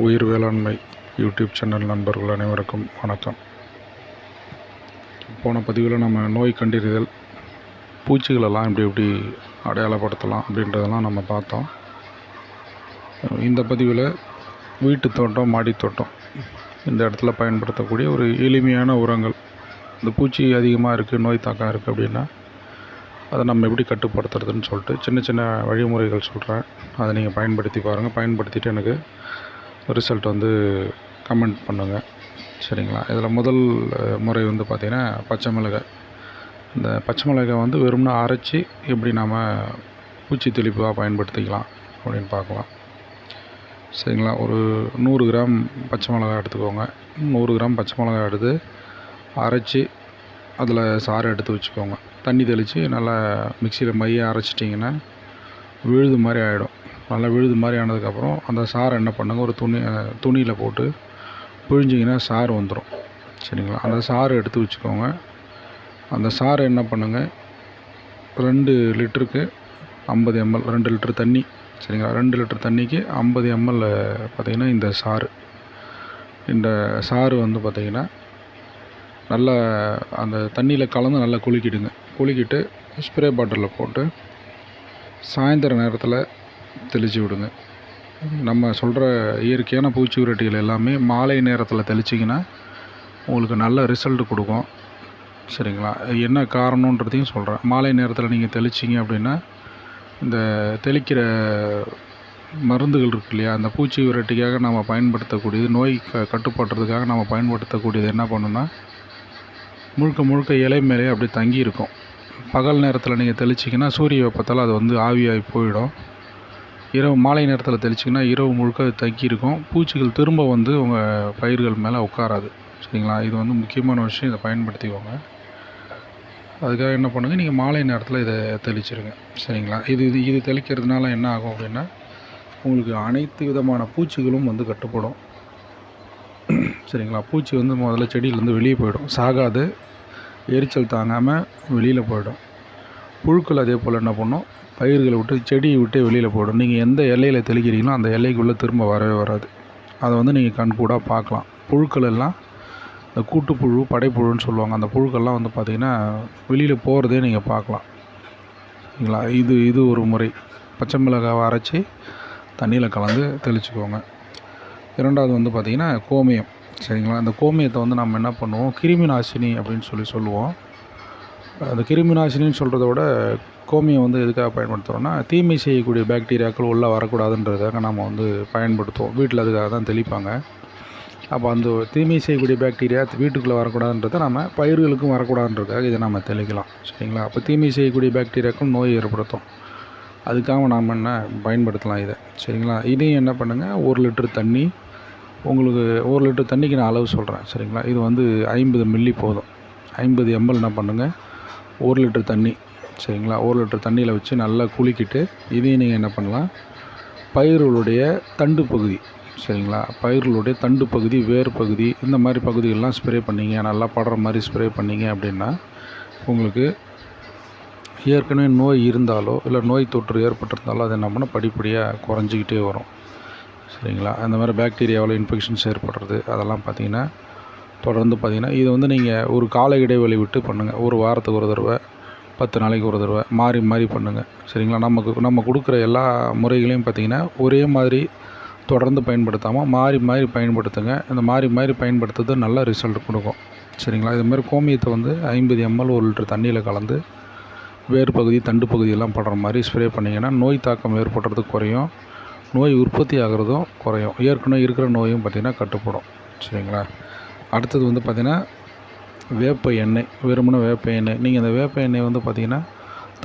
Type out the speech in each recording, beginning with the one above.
உயிர் வேளாண்மை YouTube channel நண்பர்கள் அனைவருக்கும் வணக்கம். போன பதிவில் நம்ம நோய் கண்டறிதல், பூச்சிகளெல்லாம் எப்படி அடையாளப்படுத்தலாம் அப்படின்றதெல்லாம் நம்ம பார்த்தோம். இந்த பதிவில் வீட்டு தோட்டம், மாடித்தோட்டம் இந்த இடத்துல பயன்படுத்தக்கூடிய ஒரு எளிமையான உரங்கள். இந்த பூச்சி அதிகமாக இருக்குது, நோய் தாக்கம் இருக்குது அப்படின்னா அதை நம்ம எப்படி கட்டுப்படுத்துறதுன்னு சொல்லிட்டு சின்ன சின்ன வழிமுறைகள் சொல்கிறேன். அதை நீங்கள் பயன்படுத்தி பாருங்கள். பயன்படுத்திட்டு எனக்கு ரிசல்ட் கமெண்ட் பண்ணுங்கள், சரிங்களா? இதில் முதல் முறை பார்த்திங்கன்னா பச்சை மிளகாய். இந்த பச்சை மிளகாய் வெறும்னா அரைச்சி எப்படி நாம் பூச்சி தெளிப்பாக பயன்படுத்திக்கலாம் அப்படின்னு பார்க்கலாம், சரிங்களா? ஒரு 100 கிராம் பச்சை மிளகாய் எடுத்துக்கோங்க. 100 கிராம் பச்சை மிளகாய் எடுத்து அரைச்சி அதில் சாறை எடுத்து வச்சுக்கோங்க. தண்ணி தெளித்து நல்லா மிக்சியில் மையாக அரைச்சிட்டிங்கன்னா விழுது மாதிரி ஆகிடும். நல்லா விழுது மாதிரி ஆனதுக்கப்புறம் அந்த சாறை என்ன பண்ணுங்கள், ஒரு துணியில் போட்டு பிழிஞ்சிங்கன்னா சாறு வந்துடும், சரிங்களா? அந்த சாறு எடுத்து வச்சுக்கோங்க. அந்த சாறை என்ன பண்ணுங்கள், 2 லிட்டருக்கு 50 ml, 2 லிட்டர் தண்ணி, சரிங்களா? 2 லிட்டர் தண்ணிக்கு 50 ml பார்த்திங்கன்னா இந்த சாறு பார்த்திங்கன்னா நல்லா அந்த தண்ணியில் கலந்து நல்லா குலுக்கிடுங்க. குலுக்கிட்டு ஸ்ப்ரே பாட்டிலில் போட்டு சாயந்தர நேரத்தில் தெளித்து விடுங்க. நம்ம சொல்கிற இயற்கையான பூச்சி விரட்டிகள் எல்லாமே மாலை நேரத்தில் தெளிச்சிங்கன்னா உங்களுக்கு நல்ல ரிசல்ட் கொடுக்கும், சரிங்களா? என்ன காரணன்றதையும் சொல்கிறேன். மாலை நேரத்தில் நீங்கள் தெளிச்சிங்க அப்படின்னா இந்த தெளிக்கிற மருந்துகள் இருக்கு இல்லையா, அந்த பூச்சி விரட்டிக்காக நம்ம பயன்படுத்தக்கூடியது, நோய் கட்டுப்படுறதுக்காக நம்ம பயன்படுத்தக்கூடியது என்ன பண்ணுன்னா முழுக்க இலை மேலே அப்படியே தங்கி இருக்கும். பகல் நேரத்தில் நீங்கள் தெளிச்சிங்கன்னா சூரிய வெப்பத்தால் அது ஆவியாகி போயிடும். மாலை நேரத்தில் தெளிச்சிங்கன்னா இரவு முழுக்க அது தங்கி இருக்கும். பூச்சிகள் திரும்ப உங்கள் பயிர்கள் மேலே உட்காராது, சரிங்களா? இது முக்கியமான விஷயம். இதை பயன்படுத்திக்கோங்க. அதுக்காக என்ன பண்ணுங்கள், நீங்கள் மாலை நேரத்தில் இதை தெளிச்சிருங்க, சரிங்களா? இது தெளிக்கிறதுனால என்ன ஆகும் அப்படின்னா உங்களுக்கு அனைத்து விதமான பூச்சிகளும் கட்டுப்படும், சரிங்களா? பூச்சி முதல்ல செடியிலேருந்து வெளியே போயிடும், சாகாது, எரிச்சல் தாங்காமல் வெளியில் போயிடும். புழுக்கள் அதே போல் என்ன பண்ணும், பயிர்களை விட்டு செடியை விட்டு வெளியில் போயிடும். நீங்கள் எந்த எல்லையில் தெளிக்கிறீங்களோ அந்த எல்லைக்குள்ளே திரும்ப வரவே வராது. அதை நீங்கள் கண்கூடாக பார்க்கலாம். புழுக்கள் எல்லாம் இந்த கூட்டுப்புழு, படைப்புழுன்னு சொல்லுவாங்க. அந்த புழுக்கள்லாம் பார்த்திங்கன்னா வெளியில் போகிறதே நீங்கள் பார்க்கலாம், சரிங்களா? இது ஒரு முறை. பச்சை மிளகாவை அரைச்சி தண்ணியில் கலந்து தெளிச்சுக்கோங்க. இரண்டாவது பார்த்திங்கன்னா கோமியம், சரிங்களா? அந்த கோமியத்தை நம்ம என்ன பண்ணுவோம், கிருமி நாசினி அப்படின்னு சொல்லுவோம். அந்த கிருமி நாசினின்னு சொல்கிறத விட கோமியம் எதுக்காக பயன்படுத்துகிறோன்னா, தீமை செய்யக்கூடிய பாக்டீரியாக்கள் உள்ளே வரக்கூடாதுன்றதுக்காக நம்ம பயன்படுத்துவோம். வீட்டில் அதுக்காக தான் தெளிப்பாங்க. அப்போ அந்த தீமை செய்யக்கூடிய பாக்டீரியா வீட்டுக்குள்ளே வரக்கூடாதுன்றதை நம்ம பயிர்களுக்கும் வரக்கூடாதுன்றதுக்காக இதை நம்ம தெளிக்கலாம், சரிங்களா? அப்போ தீமை செய்யக்கூடிய பாக்டீரியாக்கள் நோய் ஏற்படுத்தும். அதுக்காக நாம் என்ன பயன்படுத்தலாம் இதை, சரிங்களா? இதையும் என்ன பண்ணுங்கள், 1 லிட்டர் தண்ணி, உங்களுக்கு 1 லிட்டர் தண்ணிக்கு நான் அளவு சொல்கிறேன், சரிங்களா? இது 50 மில்லி போதும். 50 ml என்ன பண்ணுங்கள், 1 லிட்டர் தண்ணி, சரிங்களா? 1 லிட்டர் தண்ணியில் வச்சு நல்லா குலுக்கிட்டு இதையும் நீங்கள் என்ன பண்ணலாம், பயிர்களுடைய தண்டு பகுதி, சரிங்களா? பயிர்களுடைய தண்டு பகுதி, வேர் பகுதி, இந்த மாதிரி பகுதிகளெலாம் ஸ்ப்ரே பண்ணிங்க, நல்லா படுற மாதிரி ஸ்ப்ரே பண்ணிங்க அப்படின்னா உங்களுக்கு ஏற்கனவே நோய் இருந்தாலோ இல்லை நோய் தொற்று ஏற்பட்டிருந்தாலோ அது என்ன பண்ணால் படிப்படியாக குறைஞ்சிக்கிட்டே வரும், சரிங்களா? அந்த மாதிரி பாக்டீரியாவில் இன்ஃபெக்ஷன்ஸ் ஏற்படுறது அதெல்லாம் பார்த்திங்கன்னா தொடர்ந்து பார்த்திங்கன்னா இது நீங்கள் ஒரு கால இடைவெளி விட்டு பண்ணுங்கள். ஒரு வாரத்துக்கு ஒரு தடவை, 10 நாளைக்கு ஒரு தடவை மாறி பண்ணுங்கள், சரிங்களா? நம்ம கொடுக்குற எல்லா முறைகளையும் பார்த்திங்கன்னா ஒரே மாதிரி தொடர்ந்து பயன்படுத்தாமல் மாறி பயன்படுத்துங்க. இந்த மாறி பயன்படுத்துறது நல்ல ரிசல்ட் கொடுக்கும், சரிங்களா? இதுமாதிரி கோமியத்தை 50 ml 1 லிட்டர் தண்ணியில் கலந்து வேர் பகுதி, தண்டு பகுதியெல்லாம் படுற மாதிரி ஸ்ப்ரே பண்ணிங்கன்னா நோய் தாக்கம் ஏற்படுறது குறையும், நோய் உற்பத்தி ஆகிறதும் குறையும், ஏற்கனவே இருக்கிற நோயும் பார்த்திங்கன்னா கட்டுப்படும், சரிங்களா? அடுத்தது பார்த்திங்கன்னா வேப்ப எண்ணெய். வெறுமனே வேப்ப எண்ணெய். நீங்கள் அந்த வேப்ப எண்ணெய் பார்த்திங்கன்னா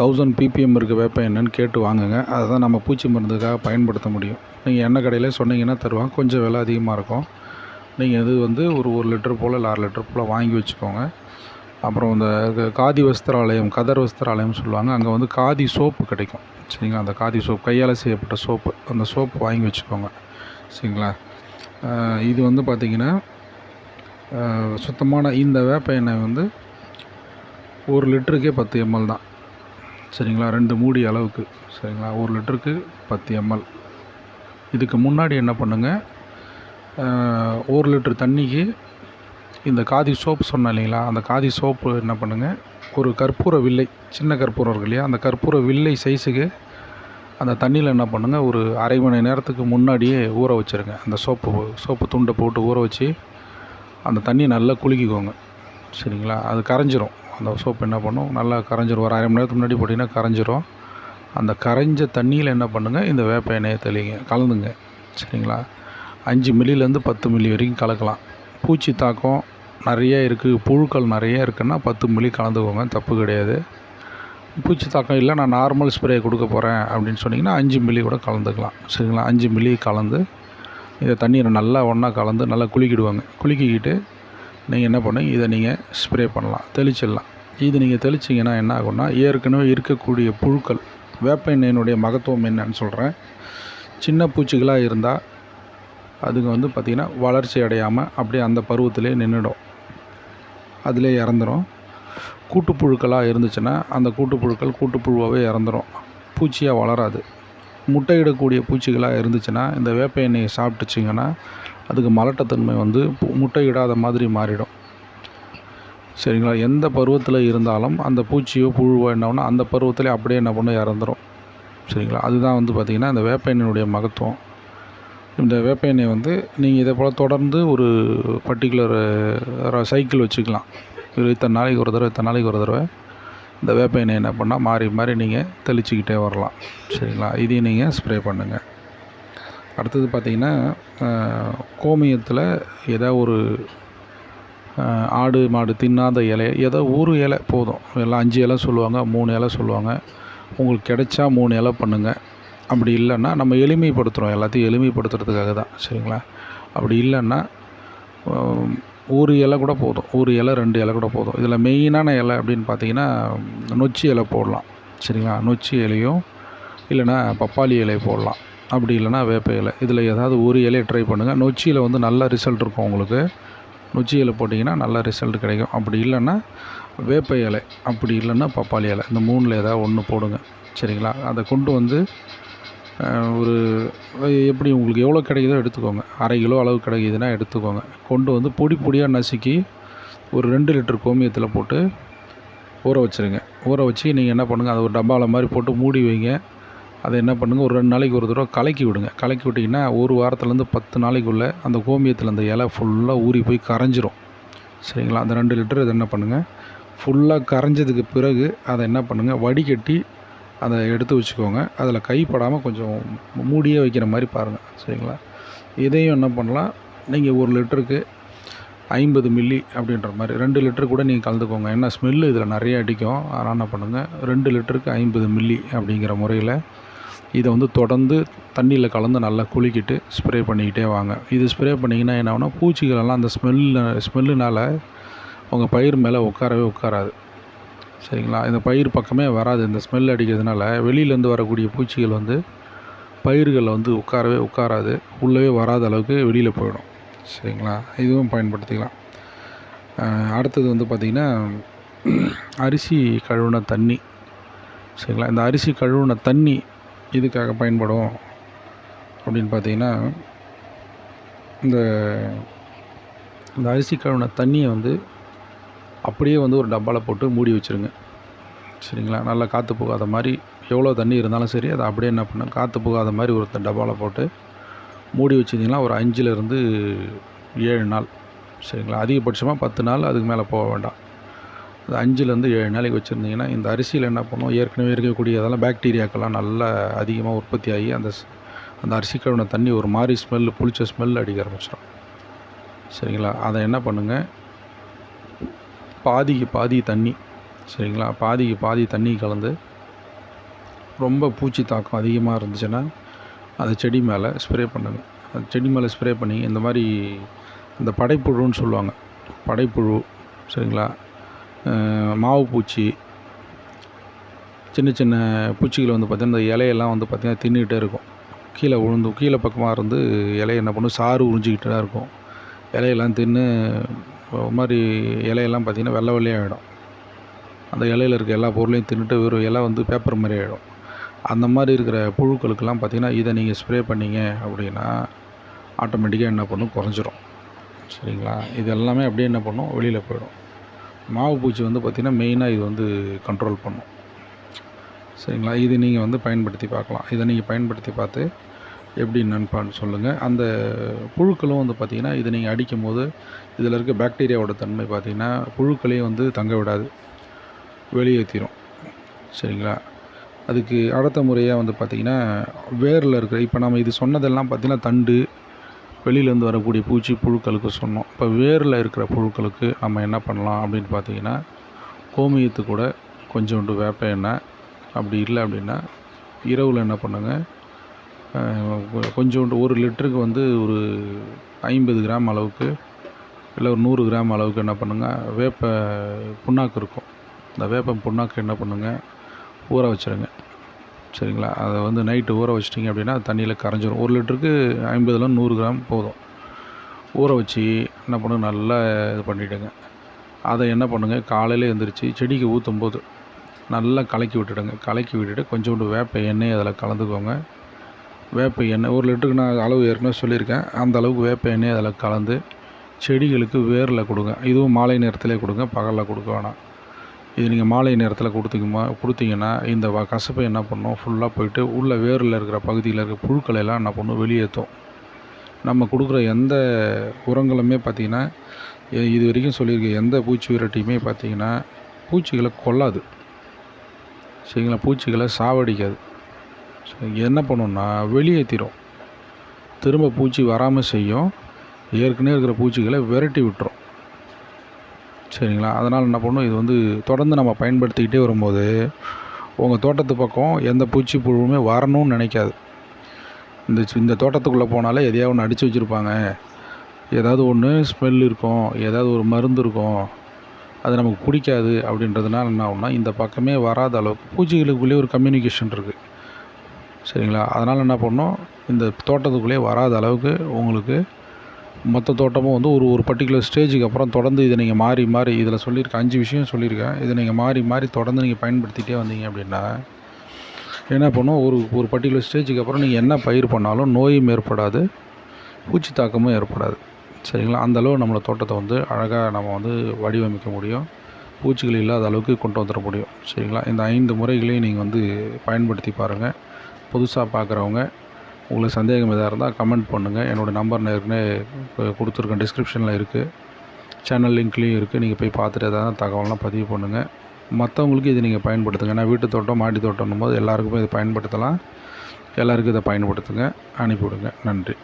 1000 ppm இருக்க வேப்ப எண்ணெய்ன்னு கேட்டு வாங்குங்க. அதை தான் நம்ம பூச்சி மருந்துக்காக பயன்படுத்த முடியும். நீங்கள் எண்ணெய் கடையில் சொன்னீங்கன்னா தருவாங்க, கொஞ்சம் விலை அதிகமாக இருக்கும். நீங்கள் இது ஒரு 1 லிட்டர் போல் இல்லை 1/2 லிட்டர் போல் வாங்கி வச்சுக்கோங்க. அப்புறம் இந்த காதி வஸ்திராலயம், கதர் வஸ்திராலயம் சொல்லுவாங்க, அங்கே காதி சோப்பு கிடைக்கும், சரிங்களா? அந்த காதி சோப்பு, கையால் செய்யப்பட்ட சோப்பு, அந்த சோப்பு வாங்கி வச்சுக்கோங்க, சரிங்களா? இது பார்த்திங்கன்னா சுத்தமான இந்த வேப்ப எண்ணெய் 1 லிட்டருக்கே 10 ml தான், சரிங்களா? 2 மூடி அளவுக்கு, சரிங்களா? 1 லிட்டருக்கு 10 ml. இதுக்கு முன்னாடி என்ன பண்ணுங்கள், 1 லிட்டர் தண்ணிக்கு இந்த காதி சோப்பு சொன்னேன் இல்லைங்களா, அந்த காதி சோப்பு என்ன பண்ணுங்கள், ஒரு கற்பூர வில்லை, சின்ன கற்பூரம் இருக்கு இல்லையா, அந்த கற்பூர வில்லை சைஸுக்கு அந்த தண்ணியில் என்ன பண்ணுங்கள், ஒரு அரை மணி நேரத்துக்கு முன்னாடியே ஊற வச்சுருங்க. அந்த சோப்பு துண்டை போட்டு ஊற வச்சு அந்த தண்ணியை நல்லா குலுக்கிக்கோங்க. சரிங்களா, அது கரைஞ்சிரும். அந்த சோப்பு என்ன பண்ணும், நல்லா கரைஞ்சிரும். ஒரு அரை மணி நேரத்துக்கு முன்னாடி போட்டிங்கன்னா கரைஞ்சிரும். அந்த கரைஞ்ச தண்ணியில் என்ன பண்ணுங்கள், இந்த வேப்ப எண்ணெயை தெளிங்க, கலந்துங்க. சரிங்களா, 5 மில்லிலேருந்து 10 மில்லி வரைக்கும் கலக்கலாம். பூச்சி தாக்கம் நிறைய இருக்குது, புழுக்கள் நிறைய இருக்குன்னா 10 மில்லி கலந்துக்கோங்க, தப்பு கிடையாது. பூச்சி தாக்கம் இல்லை, நான் நார்மல் ஸ்ப்ரே கொடுக்க போகிறேன் அப்படின்னு சொன்னிங்கன்னா 5 மில்லி கூட கலந்துக்கலாம். சரிங்களா, 5 மில்லி கலந்து இதை தண்ணீரை நல்லா ஒன்றா கலந்து நல்லா குலுக்கிடுவாங்க. குலுக்கிக்கிட்டு நீங்கள் என்ன பண்ணுங்க, இதை நீங்கள் ஸ்ப்ரே பண்ணலாம், தெளிச்சிடலாம். இது நீங்கள் தெளிச்சிங்கன்னா என்ன ஆகும்னா, ஏற்கனவே இருக்கக்கூடிய புழுக்கள், வேப்ப எண்ணெயினுடைய மகத்துவம் என்னன்னு சொல்கிறேன். சின்ன பூச்சிகளாக இருந்தால் அதுங்க வந்து பார்த்திங்கன்னா வளர்ச்சி அடையாமல் அப்படியே அந்த பருவத்திலே நின்றுடும், அதிலே இறந்துடும். கூட்டுப்புழுக்களாக இருந்துச்சுன்னா அந்த கூட்டுப்புழுவாகவே இறந்துடும், பூச்சியாக வளராது. முட்டையிடக்கூடிய பூச்சிகளாக இருந்துச்சுன்னா இந்த வேப்ப எண்ணெயை சாப்பிட்டுச்சிங்கன்னா அதுக்கு மலட்டத்தன்மை வந்து முட்டையிடாத மாதிரி மாறிடும். சரிங்களா, எந்த பருவத்தில் இருந்தாலும் அந்த பூச்சியோ புழுவோ என்னன்னா அந்த பருவத்தில் அப்படியே என்ன பண்ண இறந்துடும். சரிங்களா, அதுதான் வந்து பார்த்திங்கன்னா இந்த வேப்ப எண்ணெயினுடைய மகத்துவம். இந்த வேப்ப எண்ணெய் வந்து நீங்கள் இதை போல் தொடர்ந்து ஒரு பர்டிகுலர் சைக்கிள் வச்சுக்கலாம். இத்தனை நாளைக்கு ஒரு தடவை இந்த வேப்ப எண்ணெய் என்ன பண்ணால் மாறி மாறி நீங்கள் தெளிச்சிக்கிட்டே வரலாம். சரிங்களா, இதையும் நீங்கள் ஸ்ப்ரே பண்ணுங்கள். அடுத்தது பார்த்திங்கன்னா, கோமியத்தில் ஏதோ ஒரு ஆடு மாடு தின்னாத இலை, ஏதோ ஒரு இலை போதும். எல்லாம் 5 இலை சொல்லுவாங்க, 3 இலை சொல்லுவாங்க. உங்களுக்கு கிடைச்சா 3 இலை பண்ணுங்கள். அப்படி இல்லைன்னா நம்ம எளிமைப்படுத்துகிறோம், எல்லாத்தையும் எளிமைப்படுத்துறதுக்காக தான். சரிங்களா, அப்படி இல்லைன்னா ஒரு இலை கூட போதும், ஒரு இலை 2 இலை கூட போதும். இதில் மெயினான இலை அப்படின்னு பார்த்தீங்கன்னா நொச்சி இலை போடலாம். சரிங்களா, நொச்சி இலையும் இல்லைன்னா பப்பாளி இலை போடலாம், அப்படி இல்லைன்னா வேப்ப இலை. இதில் ஏதாவது ஒரு இலையை ட்ரை பண்ணுங்கள். நொச்சியில் வந்து நல்ல ரிசல்ட் இருக்கும் உங்களுக்கு. நொச்சி இலை போட்டிங்கன்னா நல்ல ரிசல்ட் கிடைக்கும். அப்படி இல்லைன்னா வேப்ப இலை, அப்படி இல்லைன்னா பப்பாளி இலை, இந்த 3ல் ஏதாவது ஒன்று போடுங்க. சரிங்களா, அதை கொண்டு வந்து ஒரு எப்படி உங்களுக்கு எவ்வளோ கிடைக்குதோ எடுத்துக்கோங்க. அரை கிலோ அளவு கிடைக்குதுன்னா எடுத்துக்கோங்க. கொண்டு வந்து பொடியாக நசுக்கி ஒரு 2 லிட்டர் கோமியத்தில் போட்டு ஊற வச்சுருங்க. ஊற வச்சு நீங்கள் என்ன பண்ணுங்கள், அதை ஒரு டப்பாவில் மாதிரி போட்டு மூடி வைங்க. அதை என்ன பண்ணுங்கள், ஒரு 2 நாளைக்கு ஒரு தடவை கலக்கி விடுங்க. கலக்கி விட்டிங்கன்னா 1 வாரத்துலேருந்து 10 நாளைக்குள்ளே அந்த கோமியத்தில் அந்த இலை ஃபுல்லாக ஊறி போய் கரைஞ்சிரும். சரிங்களா, அந்த 2 லிட்டர் இதை என்ன பண்ணுங்கள், ஃபுல்லாக கரைஞ்சதுக்கு பிறகு அதை என்ன பண்ணுங்கள், வடிகட்டி அதை எடுத்து வச்சுக்கோங்க. அதில் கைப்படாமல் கொஞ்சம் மூடியே வைக்கிற மாதிரி பாருங்கள். சரிங்களா, இதையும் என்ன பண்ணலாம், நீங்கள் 1 லிட்டருக்கு 50 மில்லி அப்படின்ற மாதிரி 2 லிட்டர் கூட நீங்கள் கலந்துக்கோங்க. ஏன்னா ஸ்மெல்லு இதில் நிறைய அடிக்கும். அதனால் என்ன பண்ணுங்கள், 2 லிட்டருக்கு 50 மில்லி அப்படிங்கிற முறையில் இதை வந்து தொடர்ந்து தண்ணியில் கலந்து நல்லா குலுக்கிட்டு ஸ்ப்ரே பண்ணிக்கிட்டே வாங்க. இது ஸ்ப்ரே பண்ணிங்கன்னா என்ன ஆகுனா, பூச்சிகளெல்லாம் அந்த ஸ்மெல்லுனால் உங்கள் பயிர் மேலே உட்காரவே உட்காராது. சரிங்களா, இந்த பயிர் பக்கமே வராது. இந்த ஸ்மெல் அடிக்கிறதுனால வெளியிலேருந்து வரக்கூடிய பூச்சிகள் வந்து பயிர்களில் வந்து உட்காரவே உட்காராது, உள்ளவே வராத அளவுக்கு வெளியில் போயிடும். சரிங்களா, இதுவும் பயன்படுத்திக்கலாம். அடுத்தது வந்து பார்த்திங்கன்னா, அரிசி கழுவின தண்ணி. சரிங்களா, இந்த அரிசி கழுவின தண்ணி இதுக்காக பயன்படும் அப்படின்னு பார்த்திங்கன்னா, இந்த அரிசி கழுவின தண்ணியை வந்து அப்படியே வந்து ஒரு டப்பாவில் போட்டு மூடி வச்சுருங்க. சரிங்களா, நல்லா காற்று போகாத மாதிரி, எவ்வளோ தண்ணி இருந்தாலும் சரி அதை அப்படியே என்ன பண்ண, காற்று போகாத மாதிரி ஒரு டப்பாவில் போட்டு மூடி வச்சிங்கன்னா ஒரு 5லேருந்து 7 நாள். சரிங்களா, அதிகபட்சமாக 10 நாள், அதுக்கு மேலே போக வேண்டாம். அது 5லேருந்து 7 நாளைக்கு வச்சுருந்தீங்கன்னா இந்த அரிசியில் என்ன பண்ணும், ஏற்கனவே இருக்கக்கூடிய அதெல்லாம் பாக்டீரியாக்கெல்லாம் நல்லா அதிகமாக உற்பத்தி ஆகி அந்த அரிசி கழுவின தண்ணி ஒரு மாதிரி ஸ்மெல்லு, புளிச்ச ஸ்மெல் அடிக்க ஆரம்பிச்சிடும். சரிங்களா, அதை என்ன பண்ணுங்கள், பாதிக்கு பாதி தண்ணி. சரிங்களா, பாதிக்கு பாதி தண்ணி கலந்து, ரொம்ப பூச்சி தாக்கம் அதிகமாக இருந்துச்சுன்னா அதை செடி மேலே ஸ்ப்ரே பண்ணுங்கள். அது செடி மேலே ஸ்ப்ரே பண்ணி இந்த மாதிரி இந்த படைப்புழுன்னு சொல்லுவாங்க, படைப்புழு, சரிங்களா, மாவு பூச்சி, சின்ன சின்ன பூச்சிகள் வந்து பார்த்திங்கன்னா இந்த இலையெல்லாம் வந்து பார்த்திங்கன்னா தின்னுக்கிட்டே இருக்கும். கீழே பக்கமாக இருந்து இலையை என்ன பண்ணும், சாறு உறிஞ்சிக்கிட்டு தான் இருக்கும். இலையெல்லாம் தின்னு ஒரு மாதிரி இலையெல்லாம் பார்த்திங்கன்னா வெள்ளை வெள்ளையாகிடும். அந்த இலையில் இருக்க எல்லா பொருளையும் தின்னுட்டு வெறும் இலை வந்து பேப்பர் மாதிரி ஆகிடும். அந்த மாதிரி இருக்கிற புழுக்களுக்கெல்லாம் பார்த்திங்கன்னா இதை நீங்கள் ஸ்ப்ரே பண்ணிங்க அப்படின்னா ஆட்டோமேட்டிக்காக என்ன பண்ணும், குறைஞ்சிரும். சரிங்களா? இது எல்லாமே அப்படியே என்ன பண்ணும், வெளியில் போயிடும். மாவு பூச்சி வந்து பார்த்திங்கன்னா மெயினாக இது வந்து கண்ட்ரோல் பண்ணும். சரிங்களா? இது நீங்கள் வந்து பயன்படுத்தி பார்க்கலாம். இதை நீங்கள் பயன்படுத்தி பார்த்து எப்படி என்னன்னு சொல்லுங்கள். அந்த புழுக்களும் வந்து பார்த்திங்கன்னா இதை நீங்கள் அடிக்கும்போது இதில் இருக்க பாக்டீரியாவோட தன்மை பார்த்திங்கன்னா புழுக்களையும் வந்து தங்க விடாது, வெளியேற்றிடும். சரிங்களா? அதுக்கு அடுத்த முறையாக வந்து பார்த்திங்கன்னா வேரில் இருக்கிற, இப்போ நம்ம இது சொன்னதெல்லாம் பார்த்திங்கன்னா தண்டு வெளியிலேருந்து வரக்கூடிய பூச்சி புழுக்களுக்கு சொன்னோம். இப்போ வேரில் இருக்கிற புழுக்களுக்கு நம்ம என்ன பண்ணலாம் அப்படின்னு பார்த்திங்கன்னா, கோமியத்து கூட கொஞ்சோண்டு வேப்ப எண்ணெய், அப்படி இல்லை அப்படின்னா இரவில் என்ன பண்ணுங்கள், கொஞ்சோண்டு 1 லிட்டருக்கு வந்து ஒரு 50 கிராம் அளவுக்கு இல்லை ஒரு 100 கிராம் அளவுக்கு என்ன பண்ணுங்கள், வேப்ப புண்ணாக்கு இருக்கும். இந்த வேப்ப புண்ணாக்கு என்ன பண்ணுங்கள், ஊற வச்சுருங்க. சரிங்களா? அதை வந்து நைட்டு ஊற வச்சிட்டிங்க அப்படின்னா தண்ணியில் கரைஞ்சிரும். 1 லிட்டருக்கு 50ல 100 கிராம் போதும். ஊற வச்சு என்ன பண்ணுங்க, நல்லா இது பண்ணிவிடுங்க. அதை என்ன பண்ணுங்கள், காலையில் எழுந்திரிச்சு செடிக்கு ஊற்றும்போது நல்லா கலக்கி விட்டுடுங்க. கலக்கி விட்டுட்டு கொஞ்சோண்டு வேப்ப எண்ணெய் அதில் கலந்துக்கோங்க. வேப்ப எண்ணெய் 1 லிட்டருக்கு நான் அளவு ஏற்கனவே சொல்லியிருக்கேன். அந்த அளவுக்கு வேப்ப எண்ணெய் அதில் கலந்து செடிகளுக்கு வேரில் கொடுங்க. இதுவும் மாலை நேரத்திலே கொடுங்க, பகலில் கொடுக்க வேணாம். இது நீங்கள் மாலை நேரத்தில் கொடுத்தீங்கன்னா இந்த கசப்பை என்ன பண்ணும், ஃபுல்லாக போயிட்டு உள்ள வேரில் இருக்கிற பகுதியில் இருக்கிற புழுக்களை எல்லாம் என்ன பண்ணும், வெளியேற்றும். நம்ம கொடுக்குற எந்த உரங்களுமே பார்த்திங்கன்னா, இது வரைக்கும் சொல்லியிருக்க எந்த பூச்சி விரட்டியுமே பார்த்திங்கன்னா பூச்சிகளை கொல்லாது. சரிங்களா? பூச்சிகளை சாவடிக்காது. என்ன பண்ணுன்னா வெளியேற்றிடும். திரும்ப பூச்சி வராமல் செய்யும். ஏற்கனவே இருக்கிற பூச்சிகளை விரட்டி விட்டுரும். சரிங்களா? அதனால் என்ன பண்ணும், இது வந்து தொடர்ந்து நம்ம பயன்படுத்திக்கிட்டே வரும்போது உங்கள் தோட்டத்து பக்கம் எந்த பூச்சி புழுவுமே வரணும்னு நினைக்காது. இந்த தோட்டத்துக்குள்ளே போனாலே எதையாவது ஒன்று அடித்து வச்சுருப்பாங்க, ஏதாவது ஒன்று ஸ்மெல் இருக்கும், ஏதாவது ஒரு மருந்து இருக்கும், அது நமக்கு பிடிக்காது. அப்படின்றதுனால என்ன ஆகும்னா இந்த பக்கமே வராத அளவுக்கு பூச்சிகளுக்குள்ளேயே ஒரு கம்யூனிகேஷன் இருக்குது. சரிங்களா? அதனால் என்ன பண்ணணும், இந்த தோட்டத்துக்குள்ளேயே வராத அளவுக்கு உங்களுக்கு மொத்த தோட்டமும் வந்து ஒரு பர்டிகுலர் ஸ்டேஜுக்கு அப்புறம் தொடர்ந்து இதை நீங்கள் மாறி மாறி, இதில் சொல்லியிருக்கேன் 5 விஷயம் சொல்லியிருக்கேன். இதை நீங்கள் மாறி மாறி தொடர்ந்து நீங்கள் பயன்படுத்திகிட்டே வந்தீங்க அப்படின்னா என்ன பண்ணும், ஒரு பர்டிகுலர் ஸ்டேஜுக்கு அப்புறம் நீங்கள் என்ன பயிர் பண்ணாலும் நோயும் ஏற்படாது, பூச்சி தாக்கமும் ஏற்படாது. சரிங்களா? அந்தளவு நம்மளோட தோட்டத்தை வந்து அழகாக நம்ம வந்து வடிவமைக்க முடியும், பூச்சிகள் இல்லாத அளவுக்கு கொண்டு வந்துட முடியும். சரிங்களா? இந்த 5 முறைகளையும் நீங்கள் வந்து பயன்படுத்தி பாருங்கள். புதுசாக பார்க்குறவங்க உங்களுக்கு சந்தேகம் எதாக இருந்தால் கமெண்ட் பண்ணுங்கள். என்னோடய நம்பர் நான் ஏற்கனவே கொடுத்துருக்கேன், டிஸ்கிரிப்ஷனில் இருக்குது, சேனல் லிங்க்லேயும் இருக்குது. நீங்கள் போய் பார்த்துட்டு எதாவது தகவலாம் பதிவு பண்ணுங்கள். மற்றவங்களுக்கு இதை நீங்கள் பயன்படுத்துங்க. ஏன்னா வீட்டு தோட்டம் மாடி தோட்டம்னும் போது எல்லாருக்குமே இதை பயன்படுத்தலாம். எல்லாருக்கும் இதை பயன்படுத்துங்க, அனுப்பிவிடுங்க. நன்றி.